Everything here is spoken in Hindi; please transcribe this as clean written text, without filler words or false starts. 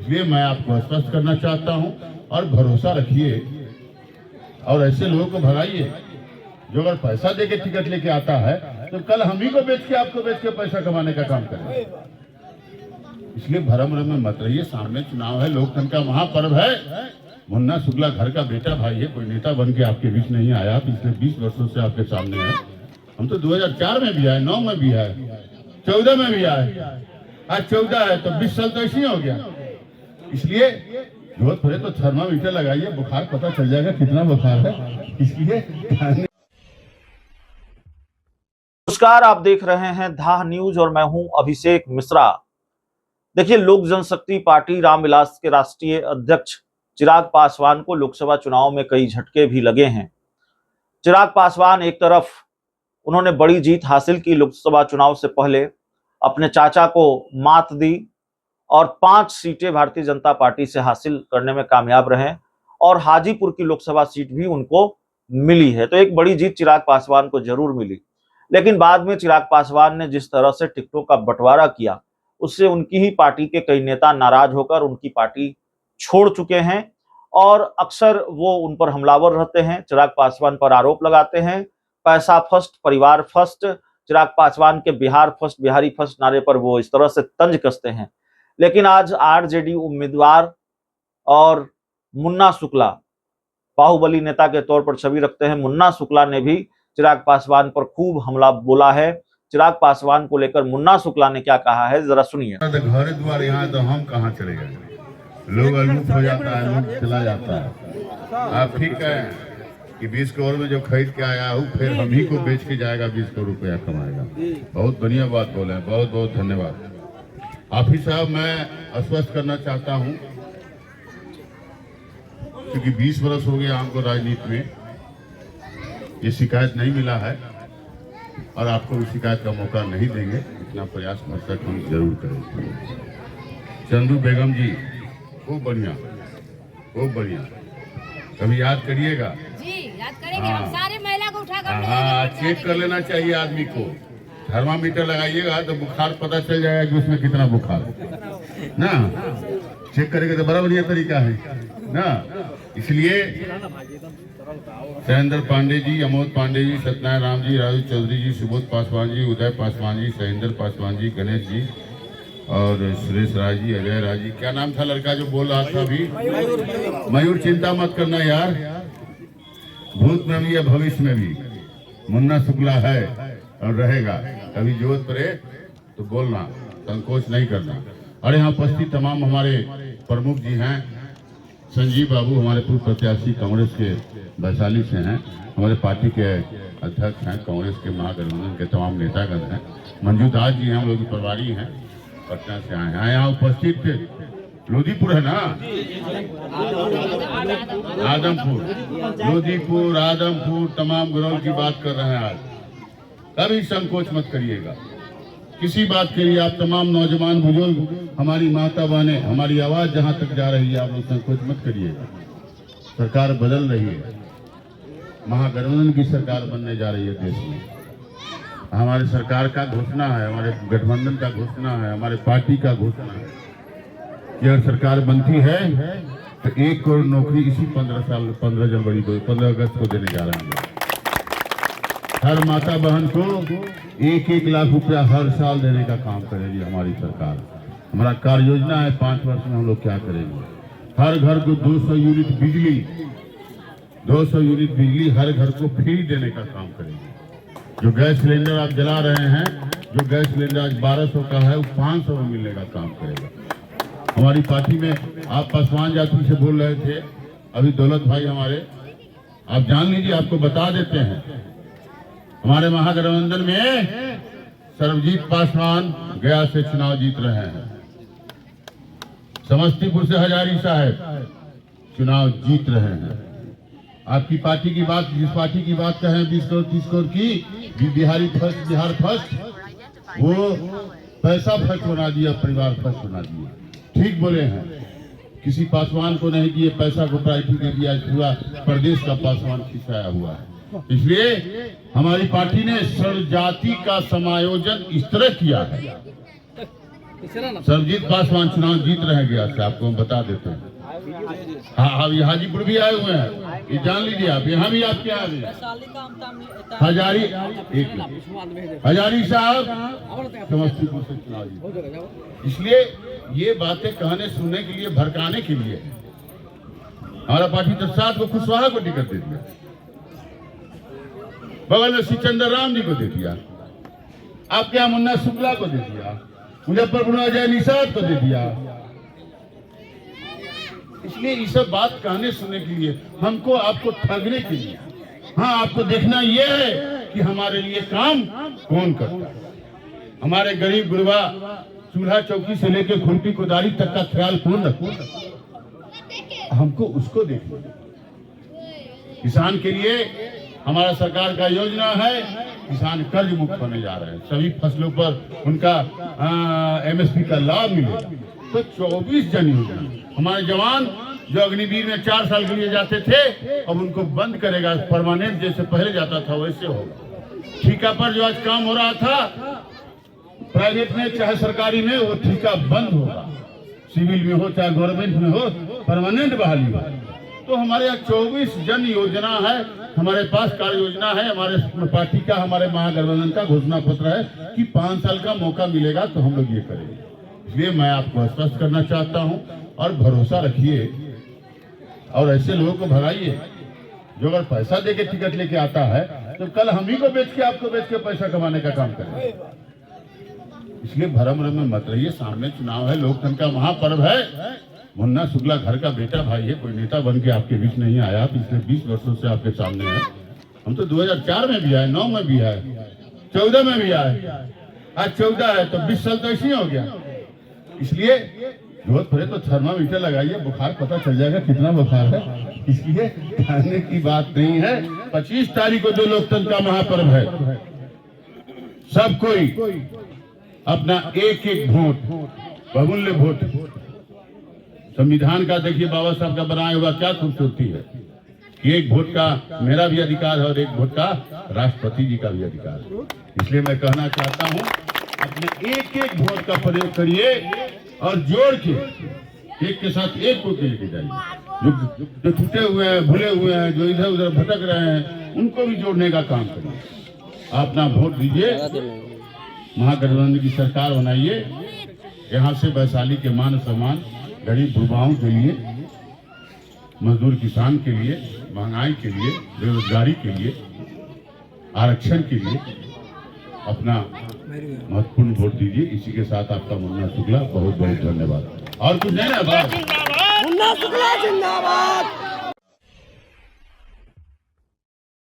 इसलिए मैं आपको आश्वस्त करना चाहता हूं और भरोसा रखिए और ऐसे लोगों को भगाइए जो अगर पैसा देके टिकट लेके आता है तो कल हम ही को बेच के आपको बेच के पैसा कमाने का काम करें। इसलिए भरम भरम में मत रहिए, सामने चुनाव है, लोकतंत्र का महापर्व है। मुन्ना शुक्ला घर का बेटा भाई है, कोई नेता बन के आपके बीच नहीं आया, पिछले 20 वर्षों से आपके सामने है। हम तो 2004 में भी आए, 9 में भी आए, 14 में भी आए, आज 14 है तो 20 साल तो ऐसे ही हो गया। इसलिए जरूरत पड़े तो थर्मामीटर लगाइए, बुखार पता चल जाएगा कितना बुखार है। इसलिए नमस्कार, आप देख रहे हैं धाह न्यूज और मैं हूं अभिषेक मिश्रा। देखिए, लोक जनशक्ति पार्टी रामविलास के राष्ट्रीय अध्यक्ष चिराग पासवान को लोकसभा चुनाव में कई झटके भी लगे हैं। चिराग पासवान एक तरफ उन्होंने बड़ी जीत हासिल की, लोकसभा चुनाव से पहले अपने चाचा को मात दी और 5 सीटें भारतीय जनता पार्टी से हासिल करने में कामयाब रहे और हाजीपुर की लोकसभा सीट भी उनको मिली है। तो एक बड़ी जीत चिराग पासवान को जरूर मिली, लेकिन बाद में चिराग पासवान ने जिस तरह से टिकटों का बंटवारा किया उससे उनकी ही पार्टी के कई नेता नाराज होकर उनकी पार्टी छोड़ चुके हैं और अक्सर वो उन पर हमलावर रहते हैं, चिराग पासवान पर आरोप लगाते हैं, पैसा फर्स्ट, परिवार फर्स्ट, चिराग पासवान के बिहार फर्स्ट, बिहारी फर्स्ट नारे पर वो इस तरह से तंज कसते हैं। लेकिन आज आरजेडी उम्मीदवार और मुन्ना शुक्ला बाहुबली नेता के तौर पर छवि रखते हैं, मुन्ना शुक्ला ने भी चिराग पासवान पर खूब हमला बोला है। चिराग पासवान को लेकर मुन्ना शुक्ला ने क्या कहा है, जरा सुनिए। घर द्वार यहाँ तो हम कहाँ चले गए, लोग अलमुख हो जाता है, लोग चला जाता है। आप ठीक है कि 20 करोड़ में जो खरीद के आया हूँ फिर हम ही को बेच के जाएगा, 20 करोड़ रुपया कमाएगा। बहुत बढ़िया बात बोले हैं, बहुत बहुत धन्यवाद। हाफिज साहब, मैं आश्वस्त करना चाहता हूँ क्योंकि 20 वर्ष हो गया हमको राजनीति में, ये शिकायत नहीं मिला है और आपको इस शिकायत का मौका नहीं देंगे, इतना प्रयास भरसक हम जरूर करेंगे। चंदू बेगम जी खूब बढ़िया, खूब बढ़िया, कभी याद करिएगा जी, याद करेंगे। हम सारे महिला को उठाकर हाँ, चेक कर लेना चाहिए आदमी को, थर्मामीटर लगाइएगा तो बुखार पता चल जाएगा कि उसमें कितना बुखार ना, चेक करेंगे तो बड़ा बढ़िया तरीका है ना। इसलिए सहेंद्र पांडे जी, अमोद पांडे जी, सत्यनारायण राम जी, राजू चौधरी जी, सुबोध पासवान जी, उदय पासवान जी, सहेंद्र पासवान जी, गणेश जी और सुरेश राय जी, अजय राय जी, क्या नाम था लड़का जो बोल रहा था अभी, मयूर। चिंता मत करना यार, भूत में भी या भविष्य में भी मुन्ना शुक्ला है और रहेगा। कभी जरूरत पड़े तो बोलना, संकोच नहीं करना। और यहाँ उपस्थित तमाम हमारे प्रमुख जी हैं, संजीव बाबू हमारे पूर्व प्रत्याशी कांग्रेस के वैशाली से हैं, हमारे पार्टी के अध्यक्ष हैं, कांग्रेस के महागठबंधन के तमाम नेतागण हैं, मंजू दास जी हैं, हम लोग प्रभारी हैं, पटना से आए हैं। यहाँ उपस्थित लोधीपुर है ना, आदमपुर, लोधीपुर, आदमपुर, तमाम गुरौल की बात कर रहे हैं आज। कभी संकोच मत करिएगा किसी बात के लिए। आप तमाम नौजवान बुजुर्ग, हमारी माता बहनें, हमारी आवाज जहां तक जा रही है आप लोग संकोच मत करिएगा। सरकार बदल रही है, महागठबंधन की सरकार बनने जा रही है देश में। हमारी सरकार का घोषणा है, हमारे गठबंधन का घोषणा है, हमारे पार्टी का घोषणा है कि अगर सरकार बनती है तो 1 करोड़ नौकरी इसी 15 जनवरी को, 15 अगस्त को देने जा रहे हैं। हर माता बहन को 1-1 लाख रुपया हर साल देने का काम करेगी हमारी सरकार। हमारा कार्य योजना है 5 वर्ष में हम लोग क्या करेंगे। हर घर को 200 यूनिट बिजली, 200 यूनिट बिजली हर घर को फ्री देने का काम करेंगे। जो गैस सिलेंडर आप जला रहे हैं, जो गैस सिलेंडर आज 1200 का है, वो 500 में मिलने का काम करेगा। हमारी पार्टी में आप पासवान जाति से बोल रहे थे, अभी दौलत भाई हमारे, आप जान लीजिए, आपको बता देते हैं, हमारे महागठबंधन में सर्वजीत पासवान गया से चुनाव जीत रहे हैं, समस्तीपुर से हजारी साहब चुनाव जीत रहे हैं। आपकी पार्टी की बात, जिस पार्टी की बात कहें 20 करोड़ 30 करोड़ की, बिहारी फर्स्ट, बिहार फर्स्ट, वो पैसा फर्स्ट बना दिया, परिवार फर्स्ट बना दिया। ठीक बोले हैं, किसी पासवान को नहीं दिए, पैसा को प्रायोरिटी दे दिया, पूरा प्रदेश का पासवान खिंचाया हुआ है। इसलिए हमारी पार्टी ने सर्व जाति का समायोजन इस तरह किया है सरजीत पासवान चुनाव जीत रहे गया से, आपको हम बता देते हैं। हाँ, अब हाजीपुर भी आए हुए हैं, ये जान लीजिए आप। यहाँ भी आपके आ गए हजारी, हजारी साहब समस्तीपुर से चुनाव जीते। इसलिए ये बातें कहने सुनने के लिए, भड़काने के लिए हमारा पार्टी तो 7 को कुशवाहा को टिकट दे दिया, बगल में सिकंदर राम जी को दे दिया, आपके यहाँ मुन्ना शुक्ला को दे दिया, मुजफ्फरपुर में अजय निषाद को दे दिया। इसलिए ये सब बात कहने सुनने के लिए, हमको आपको ठगने के लिए। हाँ, आपको देखना यह है कि हमारे लिए काम कौन करता है, हमारे गरीब गुरबा चूल्हा चौकी से लेकर खुरपी कुदारी तक का ख्याल कौन रखता, हमको उसको देखना। किसान के लिए हमारा सरकार का योजना है, किसान कर्ज मुक्त होने जा रहे हैं, सभी फसलों पर उनका MSP का लाभ मिलेगा। तो 24 जन योजना, हमारे जवान जो अग्निवीर में 4 साल के लिए जाते थे, अब उनको बंद करेगा, परमानेंट जैसे पहले जाता था वैसे होगा। ठेका पर जो आज काम हो रहा था प्राइवेट में चाहे सरकारी में, वो ठेका बंद होगा, सिविल में हो चाहे गवर्नमेंट में हो, परमानेंट बहाली हो। तो हमारे यहाँ 24 जन योजना है, हमारे पास कार्य योजना है, हमारे पार्टी का, हमारे महागठबंधन का घोषणा पत्र है कि 5 साल का मौका मिलेगा तो हम लोग ये करेंगे। इसलिए मैं आपको स्पष्ट करना चाहता हूं और भरोसा रखिए और ऐसे लोगों को भगाइए जो अगर पैसा देके टिकट लेके आता है तो कल हम ही को बेच के, आपको बेच के पैसा कमाने का काम करेंगे। इसलिए भरम में मत रहिए, सामने चुनाव है, लोकतंत्र का महापर्व है। मुन्ना शुक्ला घर का बेटा भाई है, कोई नेता बन के आपके बीच नहीं आया, पिछले 20 वर्षों से आपके सामने है। हम तो 2004 में भी आए, 9 में भी आए, 14 में भी आए, आज 14 है तो 20 साल तो ऐसे ही हो गया। इसलिए जरूरत पड़े तो थर्मामीटर लगाइए, बुखार पता चल जाएगा कितना बुखार है। इसलिए कहने की बात नहीं है। 25 तारीख को जो लोकतंत्र का महापर्व है, सब कोई अपना एक एक वोट, बहुमूल्य वोट, संविधान का देखिए बाबा साहब का बनाया हुआ क्या खूबसूरती है कि एक वोट का मेरा भी अधिकार है और एक वोट का राष्ट्रपति जी का भी अधिकार है। इसलिए मैं कहना चाहता हूं, अपने एक एक वोट का प्रयोग करिए और जोड़ के एक के साथ एक को लेके जाइए। जो छूटे हुए हैं, भूले हुए हैं, जो इधर उधर भटक रहे हैं, उनको भी जोड़ने का काम करिए। अपना वोट दीजिए, महागठबंधन की सरकार बनाइए। यहाँ से वैशाली के मान सम्मान, गरीब बुढ़ाओं के लिए, मजदूर किसान के लिए, महंगाई के लिए, बेरोजगारी के लिए, आरक्षण के लिए अपना महत्वपूर्ण वोट दीजिए। इसी के साथ आपका मुन्ना शुक्ला बहुत बहुत धन्यवाद। और कुछ नहीं ना बात, मुन्ना शुक्ला जिंदाबाद।